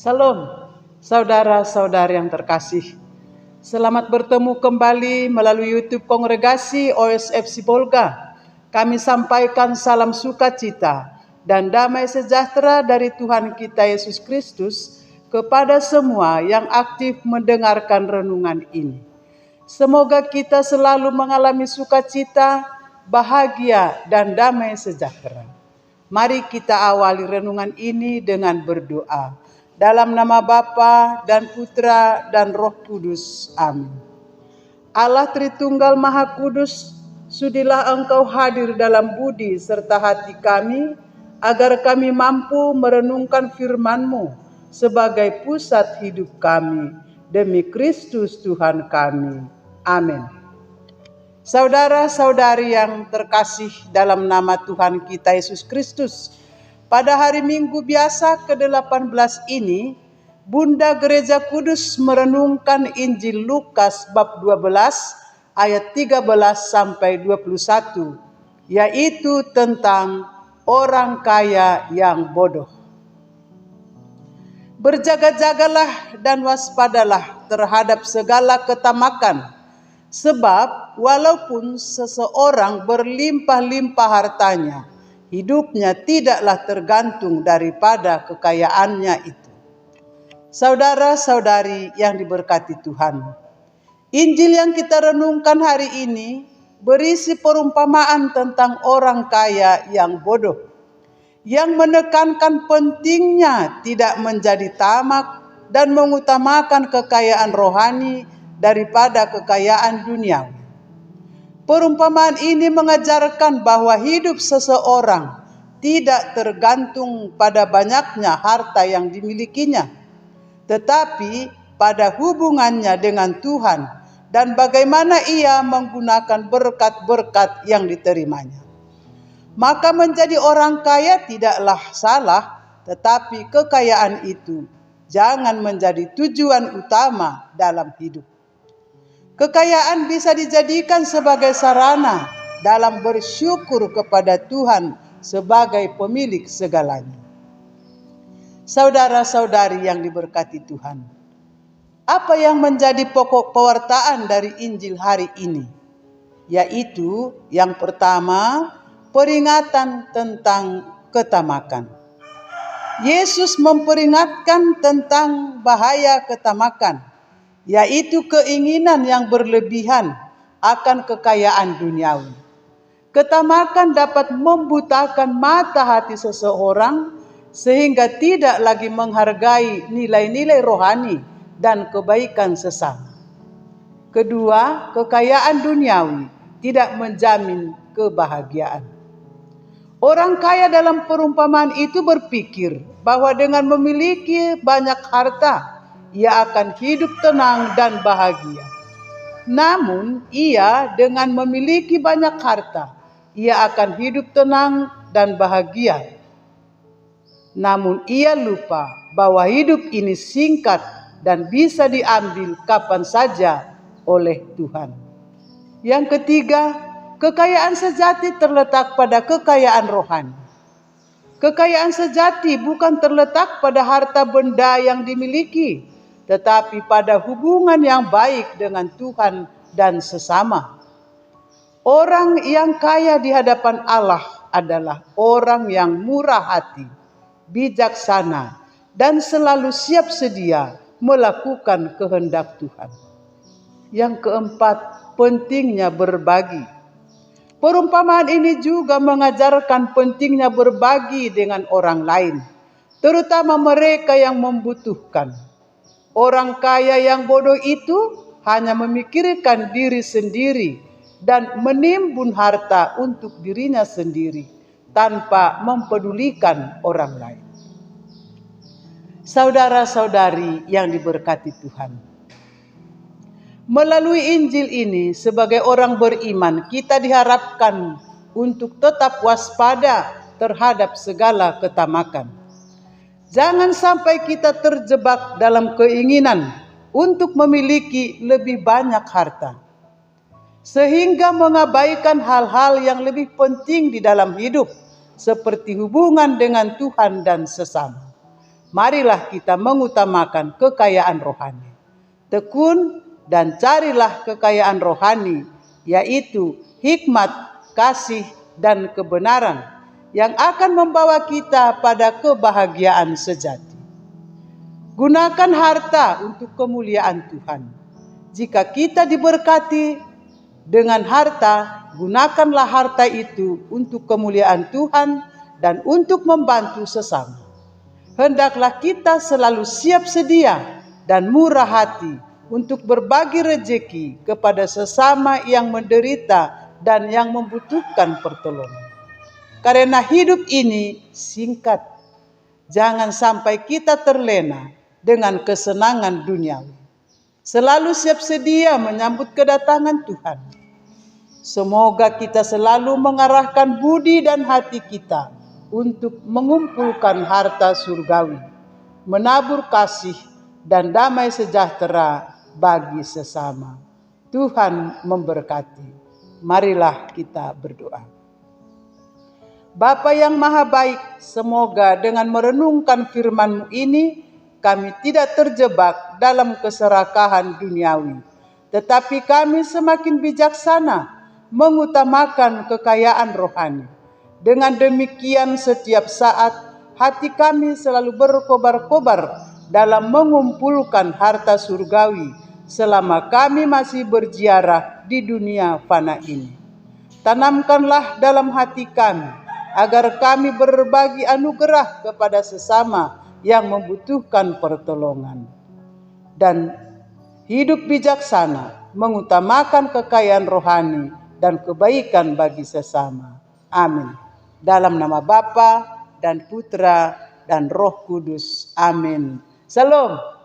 Salam, saudara-saudari yang terkasih. Selamat bertemu kembali melalui YouTube Kongregasi OSF Sibolga. Kami sampaikan salam sukacita dan damai sejahtera dari Tuhan kita Yesus Kristus kepada semua yang aktif mendengarkan renungan ini. Semoga kita selalu mengalami sukacita, bahagia, dan damai sejahtera. Mari kita awali renungan ini dengan berdoa. Dalam nama Bapa dan Putra dan Roh Kudus. Amin. Allah Tritunggal Maha Kudus, sudilah Engkau hadir dalam budi serta hati kami, agar kami mampu merenungkan firman-Mu sebagai pusat hidup kami. Demi Kristus Tuhan kami. Amin. Saudara-saudari yang terkasih dalam nama Tuhan kita Yesus Kristus, pada hari Minggu biasa ke-18 ini, Bunda Gereja Kudus merenungkan Injil Lukas bab 12 ayat 13 sampai 21, yaitu tentang orang kaya yang bodoh. Berjaga-jagalah dan waspadalah terhadap segala ketamakan, sebab walaupun seseorang berlimpah-limpah hartanya, hidupnya tidaklah tergantung daripada kekayaannya itu. Saudara-saudari yang diberkati Tuhan, Injil yang kita renungkan hari ini berisi perumpamaan tentang orang kaya yang bodoh, yang menekankan pentingnya tidak menjadi tamak dan mengutamakan kekayaan rohani daripada kekayaan duniawi. Perumpamaan ini mengajarkan bahwa hidup seseorang tidak tergantung pada banyaknya harta yang dimilikinya, tetapi pada hubungannya dengan Tuhan dan bagaimana ia menggunakan berkat-berkat yang diterimanya. Maka menjadi orang kaya tidaklah salah, tetapi kekayaan itu jangan menjadi tujuan utama dalam hidup. Kekayaan bisa dijadikan sebagai sarana dalam bersyukur kepada Tuhan sebagai pemilik segalanya. Saudara-saudari yang diberkati Tuhan, apa yang menjadi pokok pewartaan dari Injil hari ini? Yaitu yang pertama, peringatan tentang ketamakan. Yesus memperingatkan tentang bahaya ketamakan, yaitu keinginan yang berlebihan akan kekayaan duniawi. Ketamakan dapat membutakan mata hati seseorang sehingga tidak lagi menghargai nilai-nilai rohani dan kebaikan sesama. Kedua, kekayaan duniawi tidak menjamin kebahagiaan. Orang kaya dalam perumpamaan itu berpikir bahwa dengan memiliki banyak harta, ia akan hidup tenang dan bahagia. Namun, ia dengan memiliki banyak harta, ia akan hidup tenang dan bahagia. Namun, ia lupa bahwa hidup ini singkat dan bisa diambil kapan saja oleh Tuhan. Yang ketiga, kekayaan sejati terletak pada kekayaan rohani. Kekayaan sejati bukan terletak pada harta benda yang dimiliki, tetapi pada hubungan yang baik dengan Tuhan dan sesama. Orang yang kaya di hadapan Allah adalah orang yang murah hati, bijaksana, dan selalu siap sedia melakukan kehendak Tuhan. Yang keempat, pentingnya berbagi. Perumpamaan ini juga mengajarkan pentingnya berbagi dengan orang lain, terutama mereka yang membutuhkan. Orang kaya yang bodoh itu hanya memikirkan diri sendiri dan menimbun harta untuk dirinya sendiri tanpa mempedulikan orang lain. Saudara-saudari yang diberkati Tuhan, melalui Injil ini sebagai orang beriman kita diharapkan untuk tetap waspada terhadap segala ketamakan. Jangan sampai kita terjebak dalam keinginan untuk memiliki lebih banyak harta, sehingga mengabaikan hal-hal yang lebih penting di dalam hidup, seperti hubungan dengan Tuhan dan sesama. marilah kita mengutamakan kekayaan rohani. Tekun dan carilah kekayaan rohani, yaitu hikmat, kasih, dan kebenaran yang akan membawa kita pada kebahagiaan sejati. Gunakan harta untuk kemuliaan Tuhan. Jika kita diberkati dengan harta, gunakanlah harta itu untuk kemuliaan Tuhan dan untuk membantu sesama. Hendaklah kita selalu siap sedia dan murah hati untuk berbagi rejeki kepada sesama yang menderita dan yang membutuhkan pertolongan. Karena hidup ini singkat, jangan sampai kita terlena dengan kesenangan duniawi. Selalu siap sedia menyambut kedatangan Tuhan. Semoga kita selalu mengarahkan budi dan hati kita untuk mengumpulkan harta surgawi, menabur kasih dan damai sejahtera bagi sesama. Tuhan memberkati. Marilah kita berdoa. Bapa yang Maha Baik, semoga dengan merenungkan firman-Mu ini, kami tidak terjebak dalam keserakahan duniawi, tetapi kami semakin bijaksana mengutamakan kekayaan rohani. Dengan demikian setiap saat hati kami selalu berkobar-kobar dalam mengumpulkan harta surgawi selama kami masih berziarah di dunia fana ini. Tanamkanlah dalam hati kami agar kami berbagi anugerah kepada sesama yang membutuhkan pertolongan, dan hidup bijaksana mengutamakan kekayaan rohani dan kebaikan bagi sesama. Amin. Dalam nama Bapa dan Putra dan Roh Kudus. Amin. Salam.